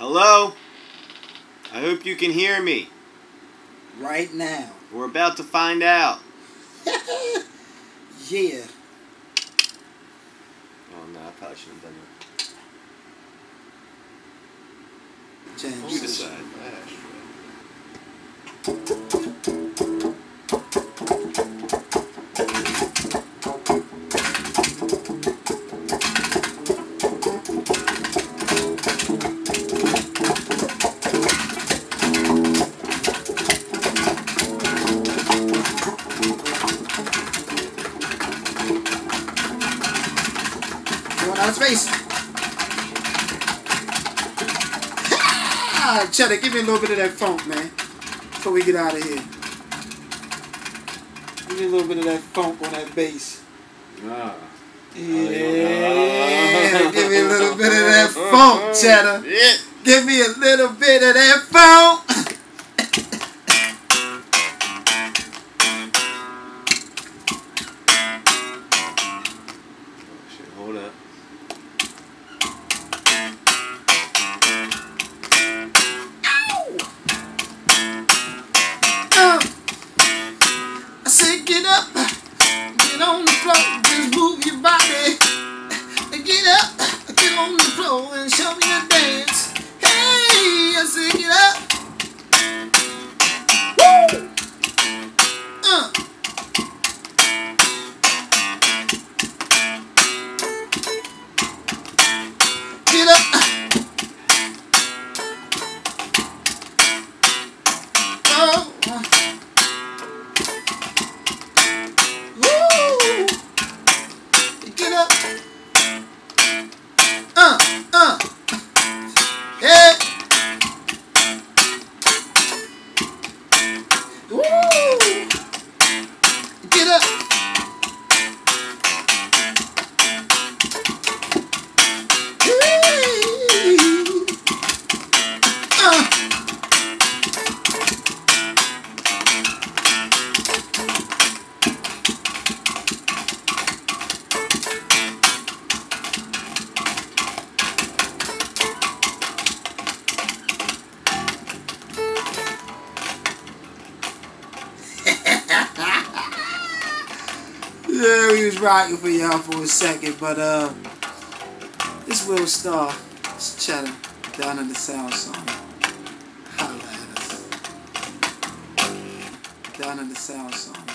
Hello? I hope you can hear me. Right now. We're about to find out. Yeah. Oh no, I probably shouldn't have done that. James. You decide. Going out of space. Cheddar, give me a little bit of that funk, man. Before we get out of here. Give me a little bit of that funk on that bass. Ah. Yeah. Give me a little bit of that funk, Cheddar. Yeah. Give me a little bit of that funk. Hold up. I said get up, get on the floor, just move your body. Get up, get on the floor and show me your dance. Hey, I said get up. Woo! Get up. Oh. Woo! Get up. Yeah. Woo! Get up. Yeah, we was rocking for y'all for a second, but this Will Star, it's Cheddar, down in the South Sauna. Holla at us. Down in the South Sauna.